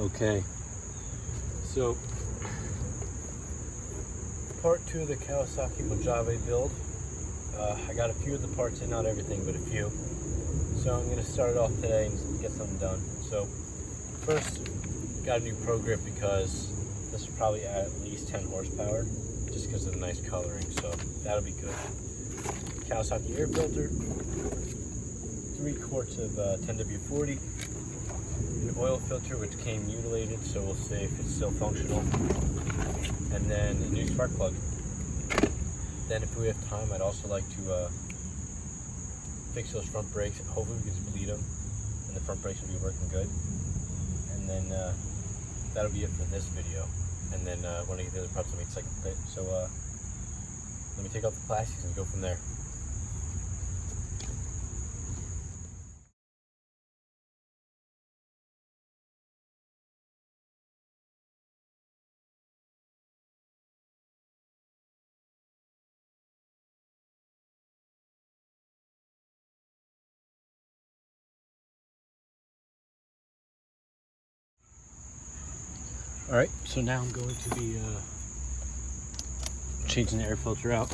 Okay, so part 2 of the Kawasaki Mojave build. I got a few of the parts in, not everything, but a few. So I'm going to start it off today and get something done. So first, got a new Pro Grip because this will probably add at least 10 horsepower just because of the nice coloring, so that'll be good. Kawasaki air filter, 3 quarts of 10W40, an oil filter which came mutilated, so we'll see if it's still functional, and then a new spark plug. Then if we have time, I'd also like to fix those front brakes. Hopefully we can just bleed them and the front brakes will be working good. And then that'll be it for this video. And then when I get the other parts, I'll make a second bit. So let me take out the plastics and go from there. All right, so now I'm going to be changing the air filter out.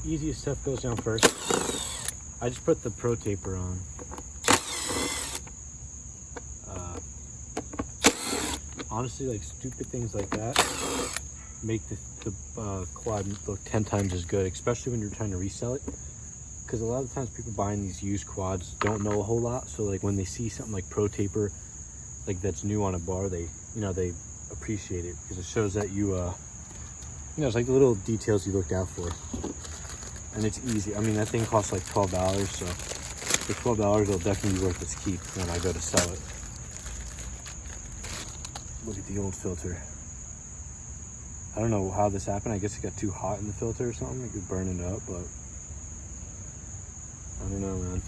Easiest stuff goes down first. I just put the Pro Taper on. Honestly, like stupid things like that make the quad look 10 times as good, especially when you're trying to resell it. Because a lot of times people buying these used quads don't know a whole lot. So like when they see something like Pro Taper, like that's new on a bar, they appreciate it because it shows that you it's like the little details you looked out for, and it's easy. I mean, that thing costs like $12, so for $12 it'll definitely be worth its keep when I go to sell it. Look at the old filter. I don't know how this happened. I guess it got too hot in the filter or something. It could burn it up, but I don't know, man.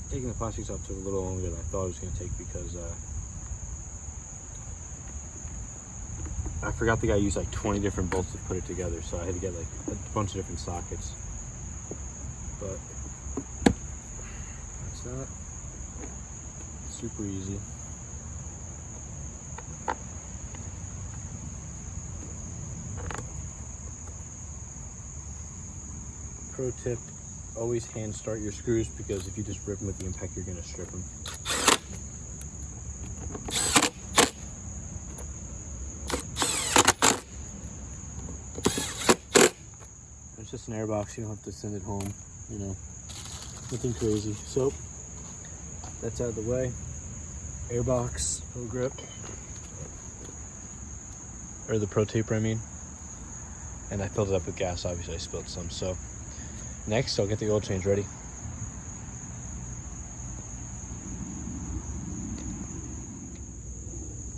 Taking the plastics off took a little longer than I thought it was going to take because I forgot the guy used like 20 different bolts to put it together, so I had to get like a bunch of different sockets. But that's that. Super easy. Pro tip, always hand start your screws because if you just rip them with the impact, you're going to strip them. It's just an air box, you don't have to send it home, nothing crazy. So that's out of the way. Air box, Pro Grip, or the Pro Taper, I mean. And I filled it up with gas, obviously I spilled some. So next, I'll get the oil change ready.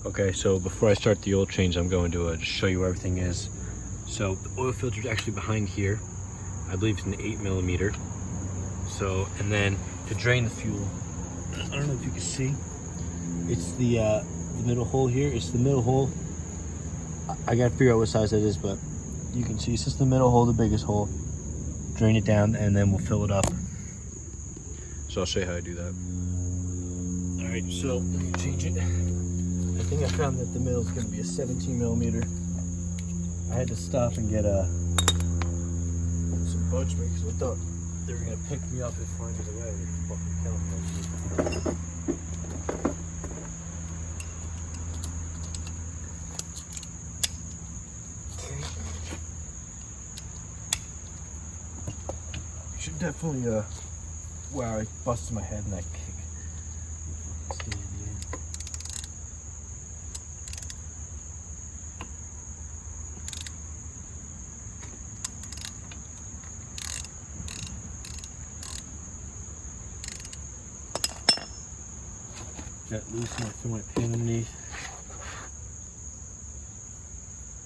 Okay, so before I start the oil change, I'm going to just show you where everything is. So the oil filter is actually behind here. I believe it's an 8mm. So, and then to drain the fuel, I don't know if you can see, it's the middle hole here. It's the middle hole. I gotta figure out what size that is, but you can see it's just the middle hole, the biggest hole. Drain it down, and then we'll fill it up. So I'll show you how I do that. All right, so let me change it. I think I found that the middle is gonna be a 17mm. I had to stop and get some budge because I thought they were gonna pick me up and find me away. They're fucking killing me. Okay. You should definitely wow, I busted my head in that kick. Got loose enough to my pin underneath.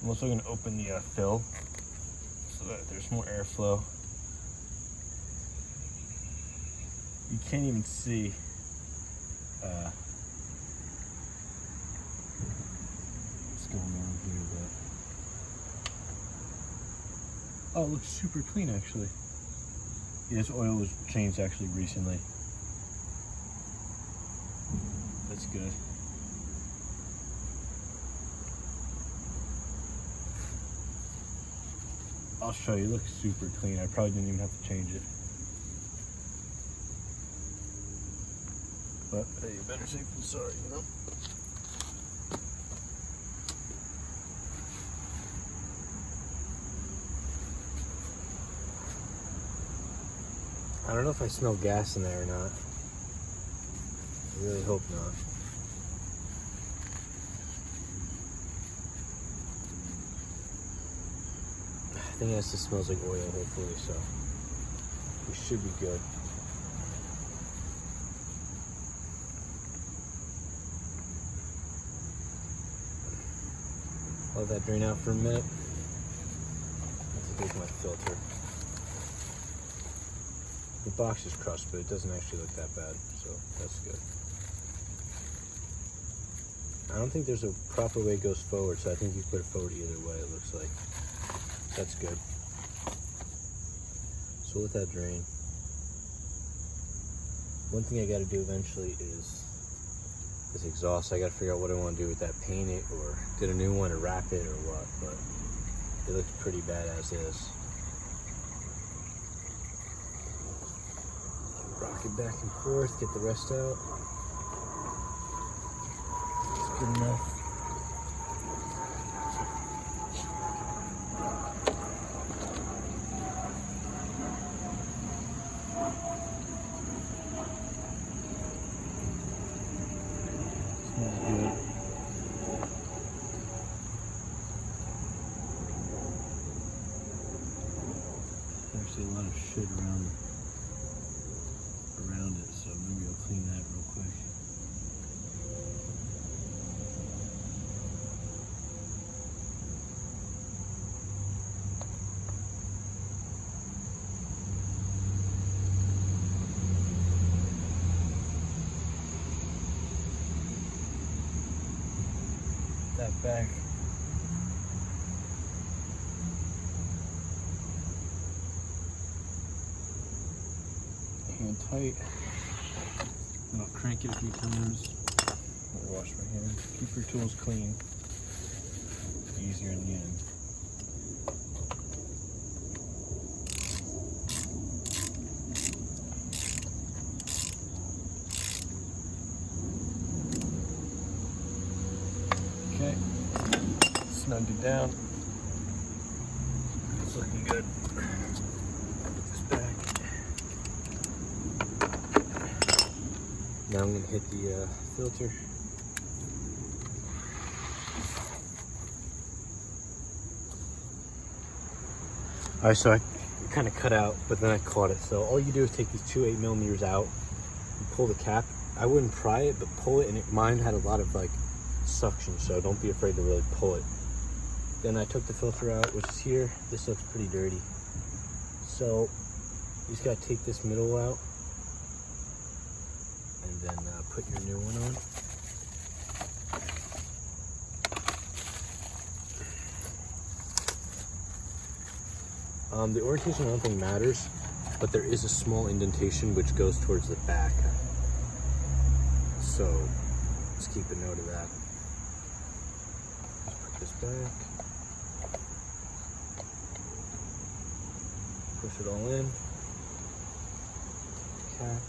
I'm also going to open the fill so that there's more airflow. You can't even see what's going on here, but oh, it looks super clean actually. Yeah, this oil was changed actually recently. That's good. I'll show you. It looks super clean. I probably didn't even have to change it. But hey, you better safe than sorry, you know? I don't know if I smell gas in there or not. I really hope not. I think it just smells like oil, hopefully, so we should be good. Let that drain out for a minute. Let's take my filter. The box is crushed, but it doesn't actually look that bad, so that's good. I don't think there's a proper way it goes forward, so I think you put it forward either way, it looks like. That's good. So let that drain. One thing I gotta do eventually is this exhaust. I gotta figure out what I want to do with that, paint it or get a new one or wrap it or what, but it looks pretty bad as is. Rock it back and forth, get the rest out. It's good enough. Actually a lot of shit around it, so maybe I'll clean that real quick. That back. Hand tight. And I'll crank it a few times. I'll wash my hands. Keep your tools clean. Easier in the end. Okay. Snugged it down. It's looking good. Put this back. Now I'm going to hit the filter. Alright, so I kind of cut out, but then I caught it. So all you do is take these two 8mm out and pull the cap. I wouldn't pry it, but pull it, and mine had a lot of like suction, so don't be afraid to really pull it. Then I took the filter out, which is here. This looks pretty dirty. So you just gotta take this middle out and then put your new one on. The orientation I don't think matters, but there is a small indentation which goes towards the back. So let's keep a note of that. Just put this back. Push it all in. Cap.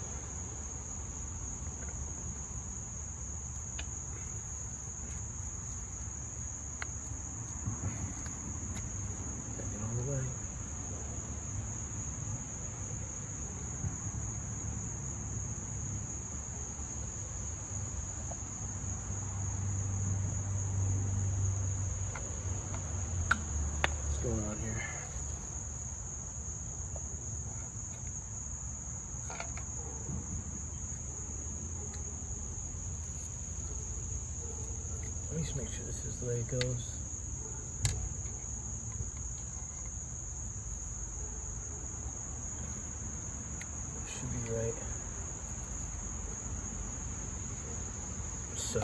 Get it all the way. What's going on here? Let me just make sure this is the way it goes. Should be right. So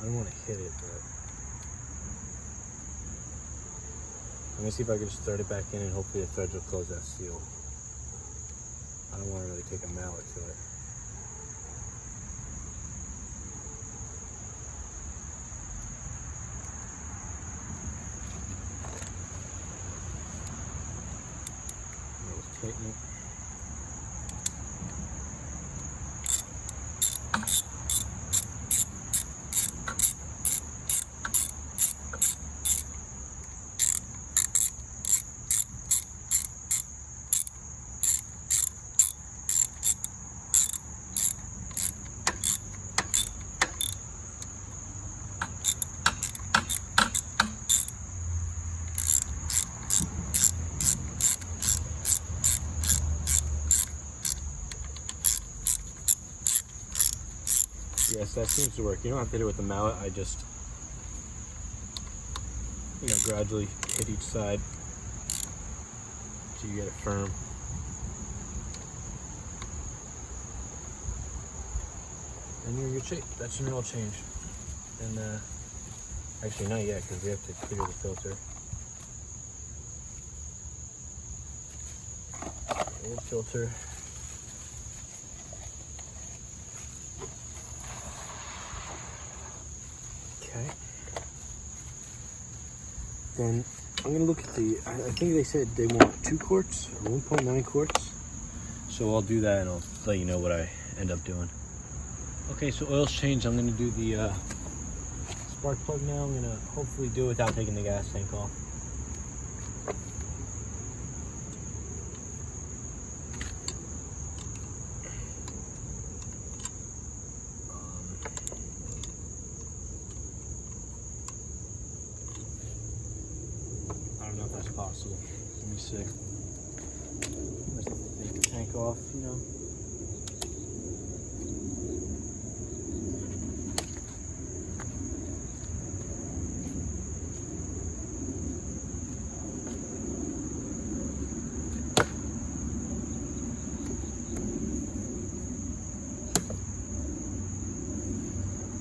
I don't want to hit it, but I'm gonna see if I can just thread it back in and hopefully the threads will close that seal. I don't want to really take a mallet to it. Tighten it. Yes, that seems to work. You don't have to do it with the mallet. I just, gradually hit each side until you get it firm. And you're in good shape. That's your oil change. And actually not yet, because we have to clear the filter. Old filter. Okay. Then I'm gonna look at I think they said they want 2 quarts or 1.9 quarts. So I'll do that and I'll let you know what I end up doing. Okay, so oil's changed. I'm gonna do the spark plug now. I'm gonna hopefully do it without taking the gas tank off. I don't know if that's possible. Let me see. Let's take the tank off,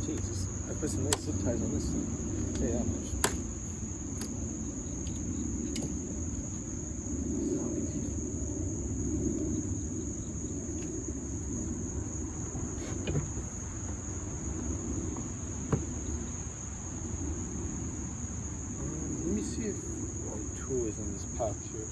Jesus, I put some nice zip ties on this thing. I'll tell you that much. Let me see if the tool is in this pouch here.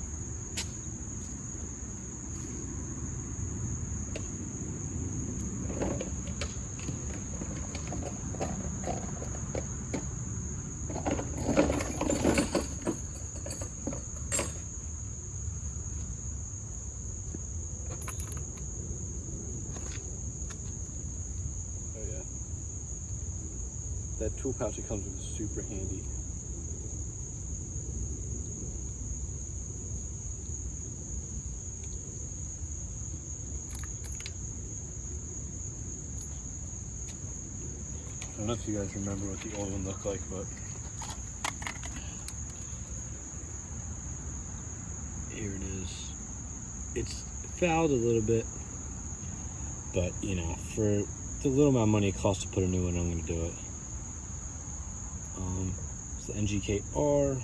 Oh yeah. That tool pouch it comes with is super handy. I don't know if you guys remember what the old one looked like, but here it is. It's fouled a little bit, but for the little amount of money it costs to put a new one, I'm going to do it. It's the NGK-R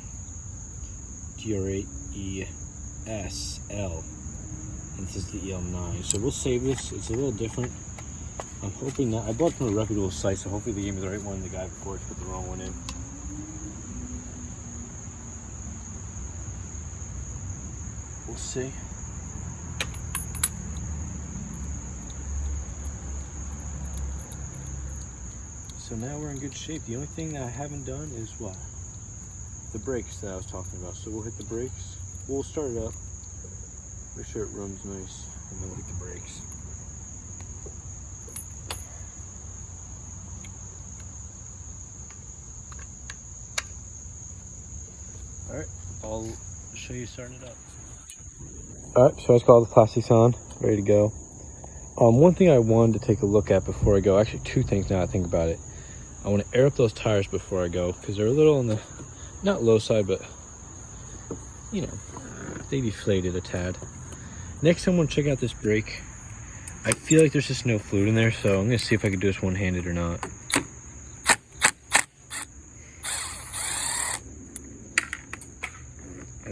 DR8ESL, and this is the EL9. So we'll save this. It's a little different. I'm hoping that I bought from a reputable site, so hopefully they gave me the right one. The guy before put the wrong one in. We'll see. So now we're in good shape. The only thing that I haven't done is what? The brakes that I was talking about. So we'll hit the brakes. We'll start it up. Make sure it runs nice, and then we'll hit the brakes. All right, I'll show you starting it up. All right, so it's got all the plastics on, ready to go. One thing I wanted to take a look at before I go, actually 2 things now I think about it. I want to air up those tires before I go, because they're a little on the, not low side, but, they deflated a tad. Next, I'm going to check out this brake. I feel like there's just no fluid in there, so I'm going to see if I can do this one-handed or not.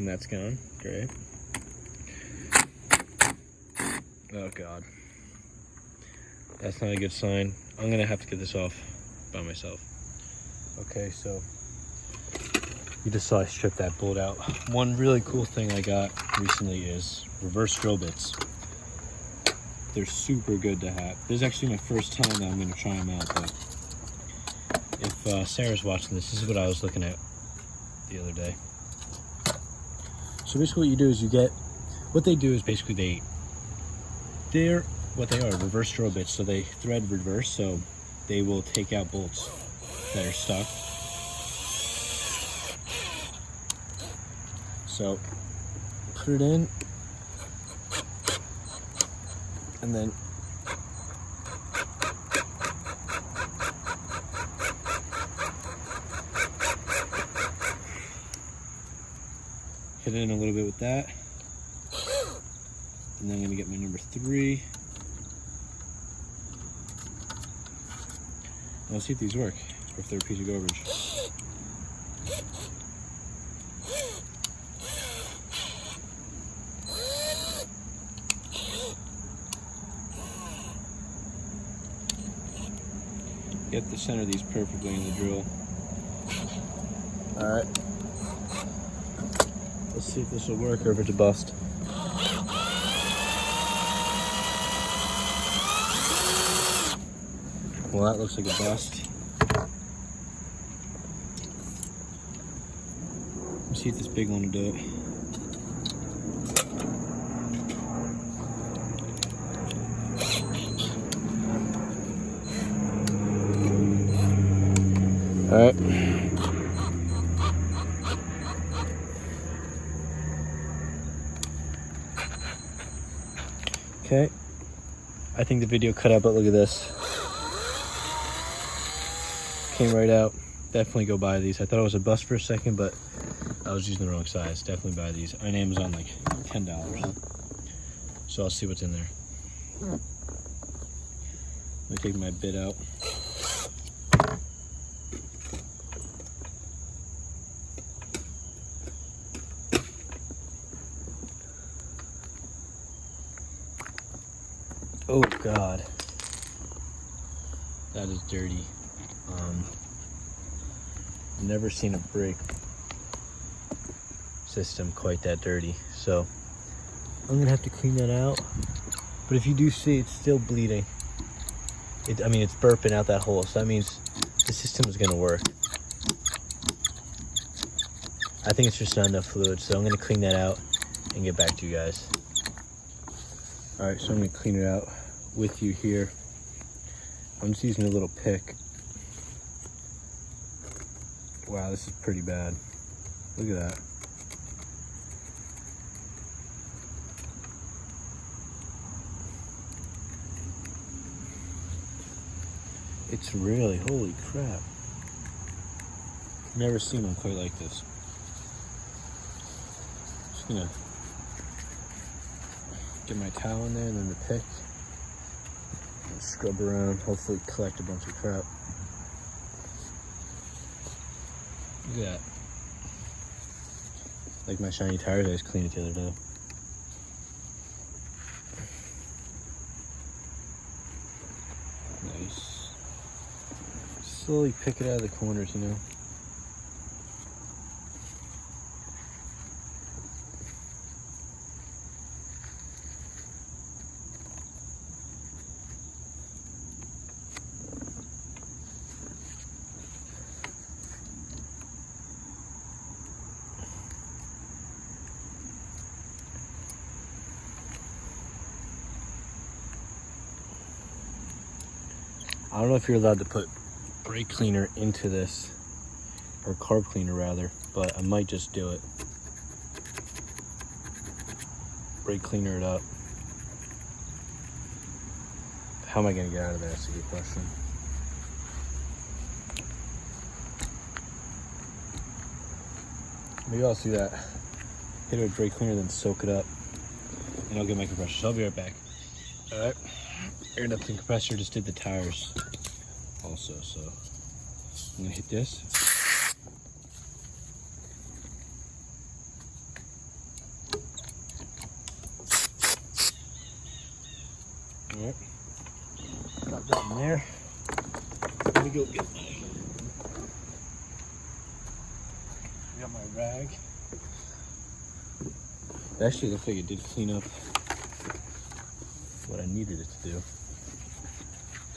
And that's gone. Great. Oh God. That's not a good sign. I'm gonna have to get this off by myself. Okay, so you just saw I stripped that bolt out. One really cool thing I got recently is reverse drill bits. They're super good to have. This is actually my first time that I'm gonna try them out, but if Sarah's watching this is what I was looking at the other day. So basically what you do is what they do is basically they're reverse drill bits. So they thread reverse, so they will take out bolts that are stuck. So put it in, and then hit it in a little bit with that. And then I'm gonna get my number 3. And let's see if these work, or if they're a piece of garbage. Get the center of these perfectly in the drill. All right. Let's see if this will work or if it's a bust. Well, that looks like a bust. Let's see if this big one will do it. All right. Okay. I think the video cut out, but look at this. Came right out. Definitely go buy these. I thought it was a bust for a second, but I was using the wrong size. Definitely buy these. On Amazon, like $10. So I'll see what's in there. Let me take my bit out. Oh God, that is dirty. Never seen a brake system quite that dirty, so I'm gonna have to clean that out. But if you do see, it's still bleeding. I mean, it's burping out that hole, so that means the system is gonna work. I think it's just not enough fluid, so I'm gonna clean that out and get back to you guys. All right, so I'm gonna clean it out with you here. I'm just using a little pick. Wow, this is pretty bad. Look at that. It's really, holy crap. Never seen one quite like this. Just gonna get my towel in there and then the pick. And scrub around, hopefully collect a bunch of crap. Look at that. Like my shiny tires, I just cleaned it the other day. Nice. Slowly pick it out of the corners, you know. I don't know if you're allowed to put brake cleaner into this, or carb cleaner rather, but I might just do it. Brake cleaner it up. How am I gonna get out of there? That's a good question. Maybe I'll do that. Hit it with brake cleaner, then soak it up, and I'll get my compressor. So I'll be right back. All right. Aired up the compressor, just did the tires also, so I'm gonna hit this. Got that in there. Let me go get my rag. It actually looks like it did clean up what I needed it to do.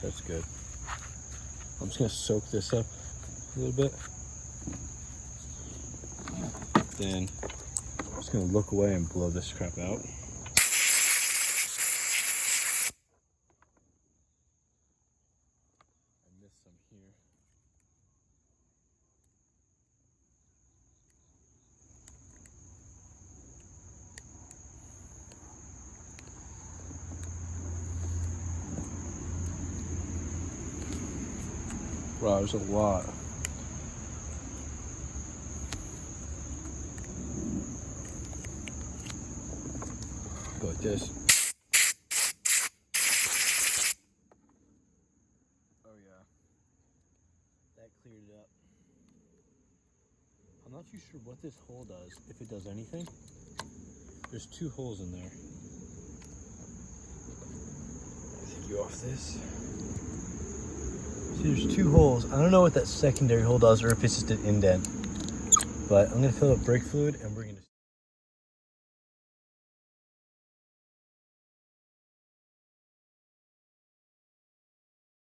That's good. I'm just gonna soak this up a little bit. Then I'm just gonna look away and blow this crap out. I missed some here. Wow, there's a lot. Go like this. Oh yeah. That cleared it up. I'm not too sure what this hole does, if it does anything. There's 2 holes in there. I'll take you off this. See, there's 2 holes. I don't know what that secondary hole does or if it's just an indent. But I'm gonna fill up brake fluid and we're gonna